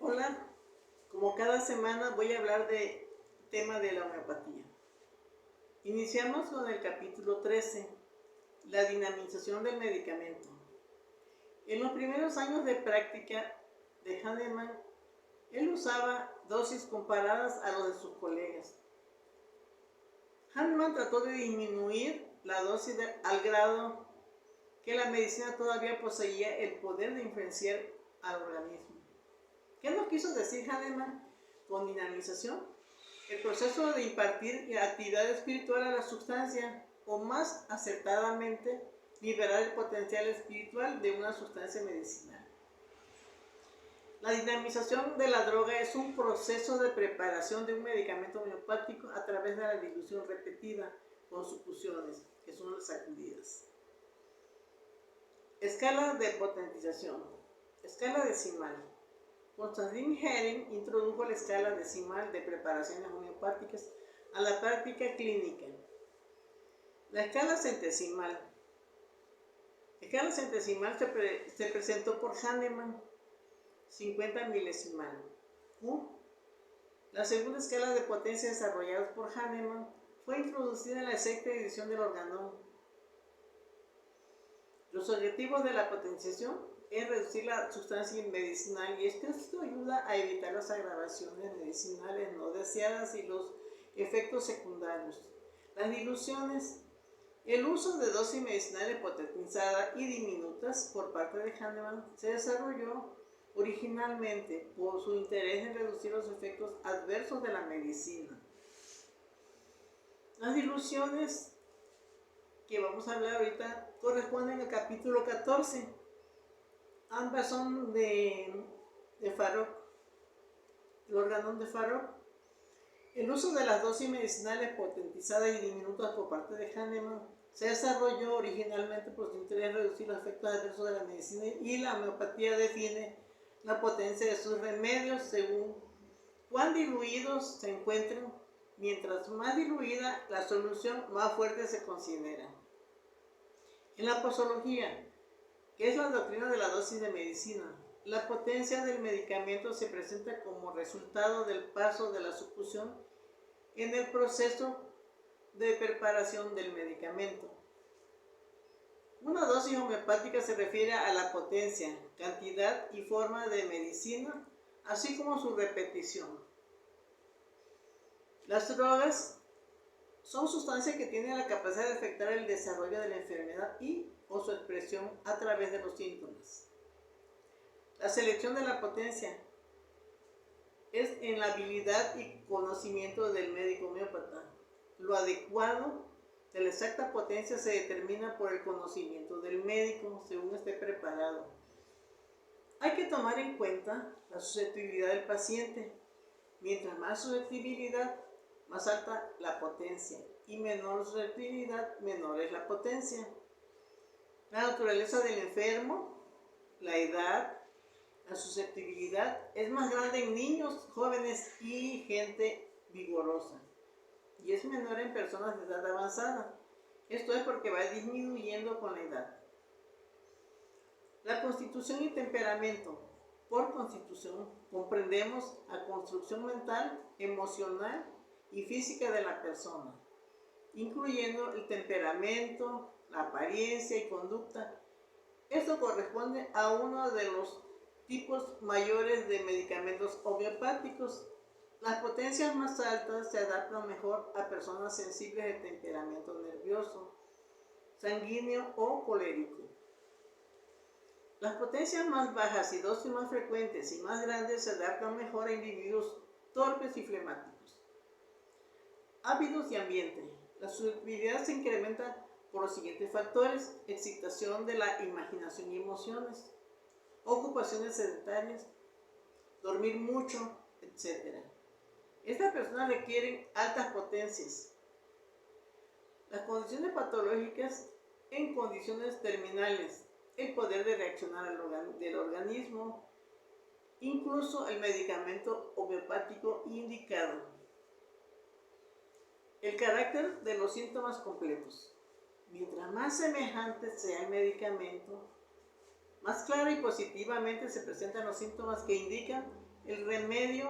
Hola, como cada semana voy a hablar del tema de la homeopatía. Iniciamos con el capítulo 13, la dinamización del medicamento. En los primeros años de práctica de Hahnemann, él usaba dosis comparadas a los de sus colegas. Hahnemann trató de disminuir la dosis al grado que la medicina todavía poseía el poder de influenciar al organismo. ¿Qué nos quiso decir Hahnemann con dinamización? El proceso de impartir actividad espiritual a la sustancia, o más acertadamente, liberar el potencial espiritual de una sustancia medicinal. La dinamización de la droga es un proceso de preparación de un medicamento homeopático a través de la dilución repetida con sucusiones, que son las sacudidas. Escala de potentización. Escala decimal. Konstantin Hering introdujo la escala decimal de preparaciones homeopáticas a la práctica clínica. La escala centesimal. La escala centesimal se presentó por Hahnemann, 50 milesimal. La segunda escala de potencia desarrollada por Hahnemann fue introducida en la sexta edición del Organon. Los objetivos de la potenciación es reducir la sustancia medicinal, y esto ayuda a evitar las agravaciones medicinales no deseadas y los efectos secundarios. Las diluciones. El uso de dosis medicinales potentizadas y diminutas por parte de Hahnemann se desarrolló originalmente por su interés en reducir los efectos adversos de la medicina. Las diluciones que vamos a hablar ahorita corresponden al capítulo 14. Ambas son de Farok, el Organon de Farok. El uso de las dosis medicinales potentizadas y diminutas por parte de Hahnemann se desarrolló originalmente por su interés en reducir los efectos adversos de la medicina, y la homeopatía define la potencia de sus remedios según cuán diluidos se encuentren. Mientras más diluida la solución, más fuerte se considera. En la posología, que es la doctrina de la dosis de medicina, la potencia del medicamento se presenta como resultado del paso de la sucusión en el proceso de preparación del medicamento. Una dosis homeopática se refiere a la potencia, cantidad y forma de medicina, así como su repetición. Las drogas son sustancias que tienen la capacidad de afectar el desarrollo de la enfermedad o su expresión a través de los síntomas. La selección de la potencia es en la habilidad y conocimiento del médico homeópata. Lo adecuado de la exacta potencia se determina por el conocimiento del médico según esté preparado. Hay que tomar en cuenta la susceptibilidad del paciente. Mientras más susceptibilidad, más alta la potencia, y menor susceptibilidad, menor es la potencia. La naturaleza del enfermo, la edad, la susceptibilidad es más grande en niños, jóvenes y gente vigorosa, y es menor en personas de edad avanzada. Esto es porque va disminuyendo con la edad. La constitución y temperamento. Por constitución comprendemos la construcción mental, emocional y física de la persona, incluyendo el temperamento, la apariencia y conducta. Esto corresponde a uno de los tipos mayores de medicamentos homeopáticos. Las potencias más altas se adaptan mejor a personas sensibles de temperamento nervioso, sanguíneo o colérico. Las potencias más bajas y dosis más frecuentes y más grandes se adaptan mejor a individuos torpes y flemáticos. Hábitos y ambiente. La susceptibilidad se incrementa por los siguientes factores: excitación de la imaginación y emociones, ocupaciones sedentarias, dormir mucho, etc. Estas personas requieren altas potencias. Las condiciones patológicas en condiciones terminales, el poder de reaccionar del organismo, incluso el medicamento homeopático indicado. El carácter de los síntomas completos. Mientras más semejante sea el medicamento, más clara y positivamente se presentan los síntomas que indican El remedio,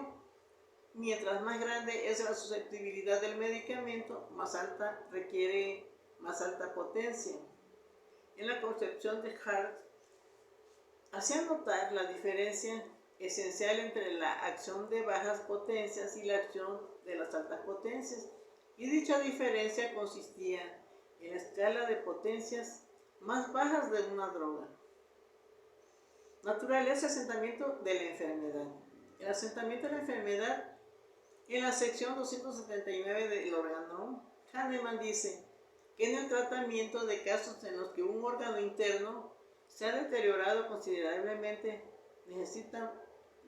mientras más grande es la susceptibilidad del medicamento, más alta requiere más alta potencia. En la concepción de Hart, hacía notar la diferencia esencial entre la acción de bajas potencias y la acción de las altas potencias, y dicha diferencia consistía en la escala de potencias más bajas de una droga. Naturaleza y asentamiento de la enfermedad. El asentamiento de la enfermedad, en la sección 279 del órgano, Hahnemann dice que en el tratamiento de casos en los que un órgano interno se ha deteriorado considerablemente, necesitan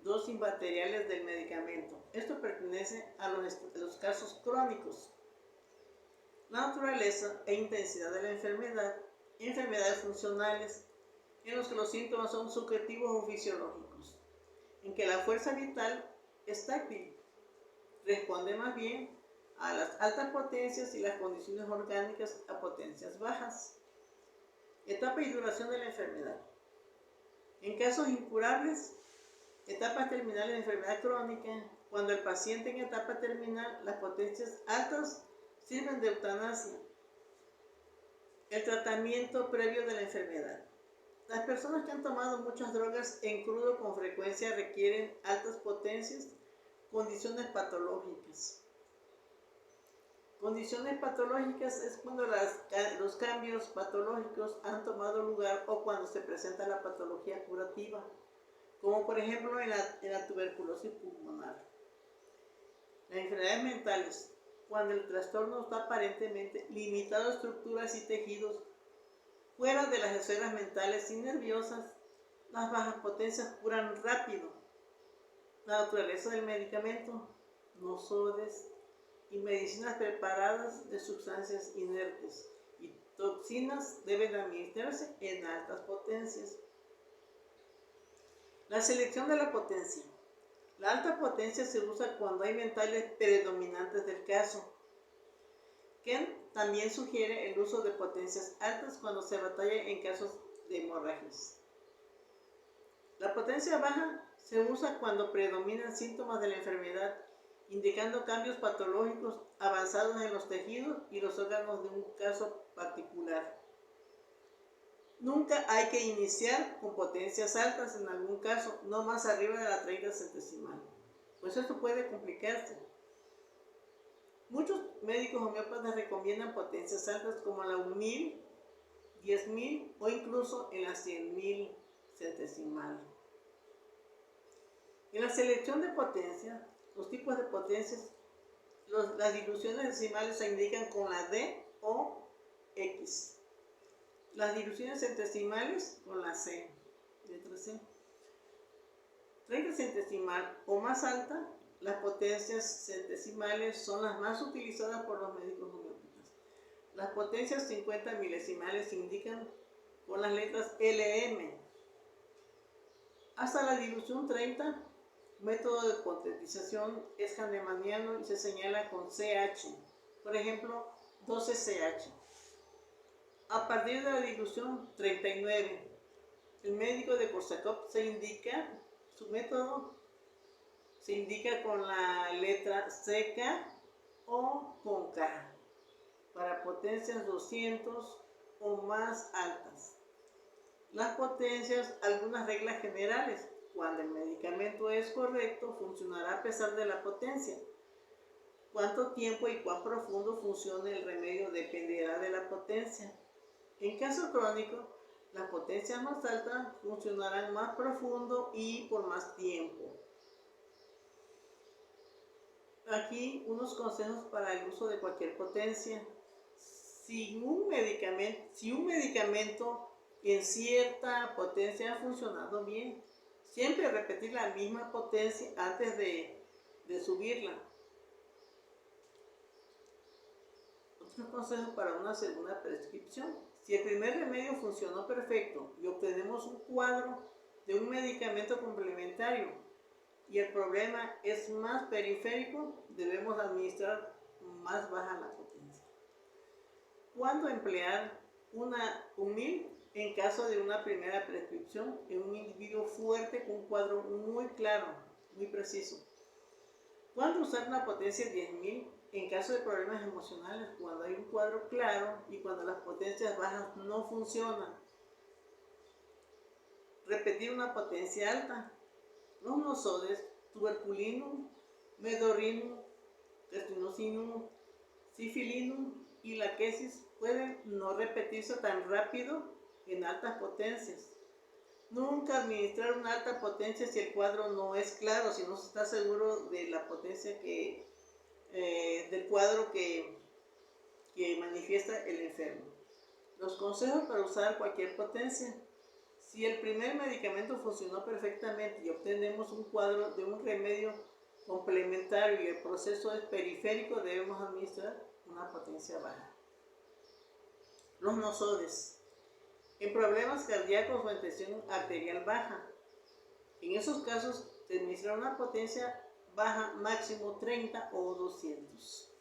dosis materiales del medicamento. Esto pertenece a los casos crónicos. La naturaleza e intensidad de la enfermedad, enfermedades funcionales, en los que los síntomas son subjetivos o fisiológicos, en que la fuerza vital es táctil, responde más bien a las altas potencias y las condiciones orgánicas a potencias bajas. Etapa y duración de la enfermedad. En casos incurables, etapas terminales de enfermedad crónica, cuando el paciente en etapa terminal, las potencias altas sirven de eutanasia. El tratamiento previo de la enfermedad. Las personas que han tomado muchas drogas en crudo con frecuencia requieren altas potencias, condiciones patológicas. Condiciones patológicas es cuando los cambios patológicos han tomado lugar o cuando se presenta la patología curativa, como por ejemplo en la tuberculosis pulmonar. Las enfermedades mentales, cuando el trastorno está aparentemente limitado a estructuras y tejidos fuera de las esferas mentales y nerviosas, las bajas potencias curan rápido. La naturaleza del medicamento, nosodes y medicinas preparadas de sustancias inertes y toxinas deben administrarse en altas potencias. La selección de la potencia. La alta potencia se usa cuando hay mentales predominantes del caso. Ken también sugiere el uso de potencias altas cuando se batalla en casos de hemorragias. La potencia baja se usa cuando predominan síntomas de la enfermedad, indicando cambios patológicos avanzados en los tejidos y los órganos de un caso particular. Nunca hay que iniciar con potencias altas en algún caso, no más arriba de la 30 centesimal, pues esto puede complicarse. Muchos médicos homeópatas recomiendan potencias altas como la 1000, 10.000 o incluso en la 100.000 centesimal. En la selección de potencia, los tipos de potencias, las diluciones decimales se indican con la D o X. Las diluciones centesimales con la C, letra C. 30 centesimal o más alta, las potencias centesimales son las más utilizadas por los médicos homeópatas. Las potencias 50 milesimales se indican con las letras LM. Hasta la dilución 30, método de potentización es hahnemanniano y se señala con CH, por ejemplo, 12CH. A partir de la dilución 39, el médico de Korsakoff su método se indica con la letra CK o con K, para potencias 200 o más altas. Las potencias, algunas reglas generales. Cuando el medicamento es correcto, funcionará a pesar de la potencia. Cuánto tiempo y cuán profundo funcione el remedio dependerá de la potencia. En caso crónico, las potencias más altas funcionarán más profundo y por más tiempo. Aquí unos consejos para el uso de cualquier potencia. Si un medicamento en cierta potencia ha funcionado bien, siempre repetir la misma potencia antes de subirla. Otro consejo para una segunda prescripción. Si el primer remedio funcionó perfecto y obtenemos un cuadro de un medicamento complementario y el problema es más periférico, debemos administrar más baja la potencia. ¿Cuándo emplear una 1000 en caso de una primera prescripción en un individuo fuerte con un cuadro muy claro? muy preciso. ¿Cuándo usar una potencia de 10.000 en caso de problemas emocionales? Cuando hay un cuadro claro y cuando las potencias bajas no funcionan. Repetir una potencia alta. Los nosodes tuberculinum, medorrinum, castrinosinum, sifilinum y laquesis pueden no repetirse tan rápido en altas potencias. Nunca administrar una alta potencia si el cuadro no es claro, si no se está seguro de la potencia del cuadro que manifiesta el enfermo. Los consejos para usar cualquier potencia. Si el primer medicamento funcionó perfectamente y obtenemos un cuadro de un remedio complementario y el proceso es periférico, debemos administrar una potencia baja. Los nosodes. En problemas cardíacos o en tensión arterial baja. En esos casos, se administra una potencia baja máximo 30 o 200.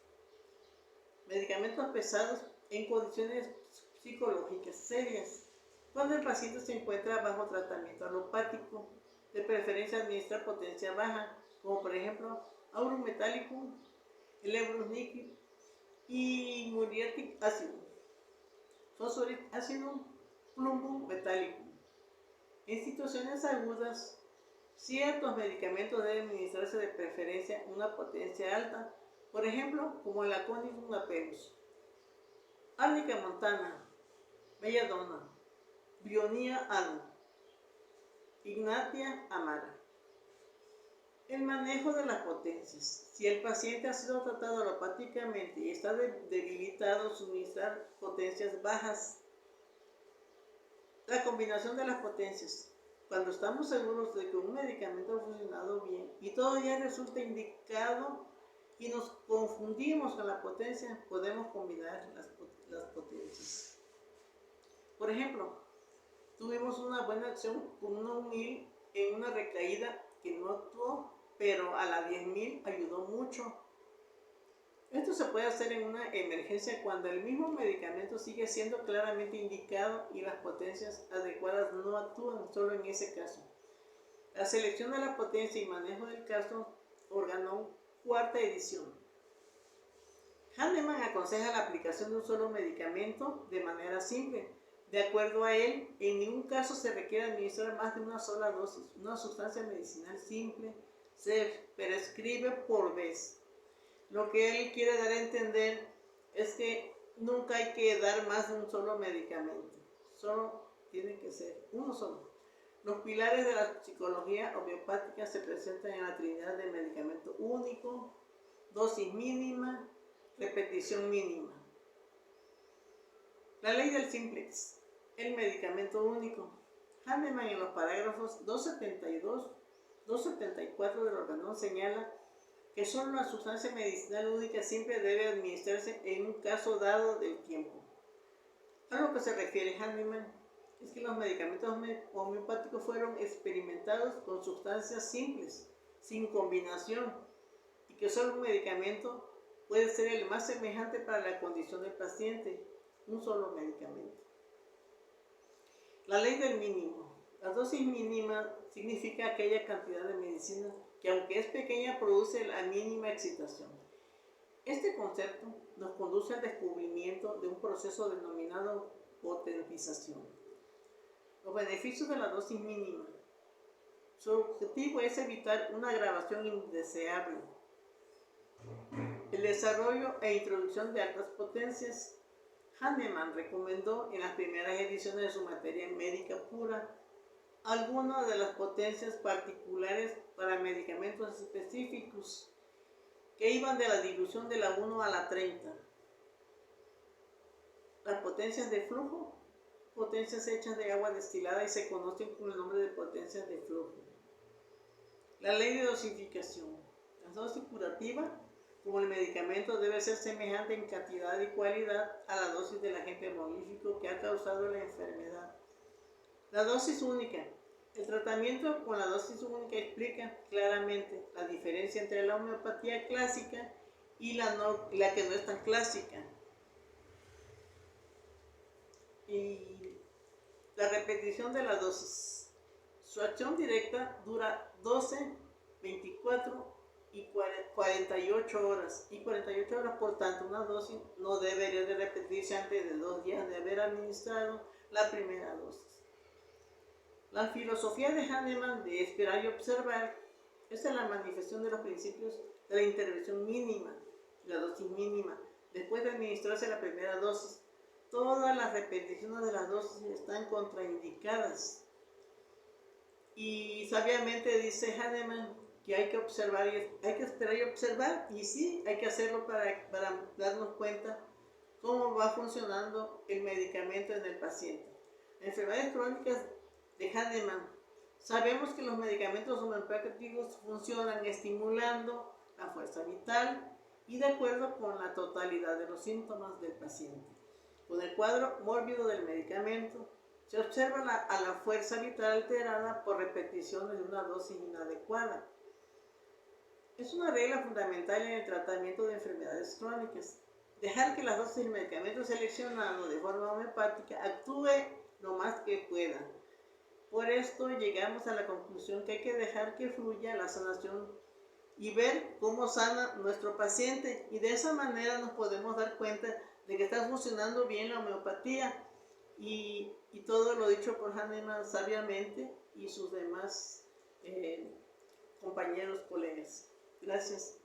Medicamentos pesados en condiciones psicológicas serias. Cuando el paciente se encuentra bajo tratamiento alopático, de preferencia administrar potencia baja, como por ejemplo aurum metallicum, elebrusniquim y muriatic acidum, fosforic acidum, plumbum metallicum. En situaciones agudas, ciertos medicamentos deben administrarse de preferencia una potencia alta, por ejemplo, como el Aconicum napellus, Arnica montana, belladonna, Bryonia alum, Ignatia amara. El manejo de las potencias. Si el paciente ha sido tratado alopáticamente y está debilitado, suministrar potencias bajas. La combinación de las potencias. Cuando estamos seguros de que un medicamento ha funcionado bien y todavía resulta indicado y nos confundimos con la potencia, podemos combinar las potencias. Por ejemplo, tuvimos una buena acción con una 1.000 en una recaída que no actuó, pero a la 10.000 ayudó mucho. Esto se puede hacer en una emergencia cuando el mismo medicamento sigue siendo claramente indicado y las potencias adecuadas no actúan, solo en ese caso. La selección de la potencia y manejo del caso, Organon, cuarta edición. Hahnemann aconseja la aplicación de un solo medicamento de manera simple. De acuerdo a él, en ningún caso se requiere administrar más de una sola dosis. Una sustancia medicinal simple se prescribe por vez. Lo que él quiere dar a entender es que nunca hay que dar más de un solo medicamento. Solo tiene que ser uno solo. Los pilares de la psicología homeopática se presentan en la trinidad de medicamento único, dosis mínima, repetición mínima. La ley del simplex, el medicamento único. Hahnemann en los parágrafos 272, 274 del Organon señala que solo una sustancia medicinal única siempre debe administrarse en un caso dado del tiempo. A lo que se refiere Hahnemann es que los medicamentos homeopáticos fueron experimentados con sustancias simples, sin combinación, y que solo un medicamento puede ser el más semejante para la condición del paciente, un solo medicamento. La ley del mínimo. La dosis mínima significa aquella cantidad de medicina que, aunque es pequeña, produce la mínima excitación. Este concepto nos conduce al descubrimiento de un proceso denominado potentización. Los beneficios de la dosis mínima. Su objetivo es evitar una agravación indeseable. El desarrollo e introducción de altas potencias. Hahnemann recomendó en las primeras ediciones de su materia médica pura algunas de las potencias particulares para medicamentos específicos que iban de la dilución de la 1 a la 30. Las potencias de flujo, potencias hechas de agua destilada y se conocen con el nombre de potencias de flujo. La ley de dosificación. La dosis curativa, como el medicamento, debe ser semejante en cantidad y cualidad a la dosis del agente prolífico que ha causado la enfermedad. La dosis única. El tratamiento con la dosis única explica claramente la diferencia entre la homeopatía clásica y la que no es tan clásica. Y la repetición de la dosis. Su acción directa dura 12, 24 y 48 horas. Y 48 horas, por tanto, una dosis no debería de repetirse antes de 2 días de haber administrado la primera dosis. La filosofía de Hahnemann de esperar y observar es la manifestación de los principios de la intervención mínima, la dosis mínima, después de administrarse la primera dosis. Todas las repeticiones de las dosis están contraindicadas. Y sabiamente dice Hahnemann que hay que observar y hay que esperar y observar, y sí, hay que hacerlo para darnos cuenta cómo va funcionando el medicamento en el paciente. Enfermedades crónicas de Hahnemann. Sabemos que los medicamentos homeopáticos funcionan estimulando la fuerza vital y de acuerdo con la totalidad de los síntomas del paciente. Con el cuadro mórbido del medicamento, se observa a la fuerza vital alterada por repeticiones de una dosis inadecuada. Es una regla fundamental en el tratamiento de enfermedades crónicas. Dejar que las dosis del medicamento seleccionado de forma homeopática actúe lo más que pueda. Por esto llegamos a la conclusión que hay que dejar que fluya la sanación y ver cómo sana nuestro paciente, y de esa manera nos podemos dar cuenta de que está funcionando bien la homeopatía y todo lo dicho por Hahnemann sabiamente y sus demás compañeros, colegas. Gracias.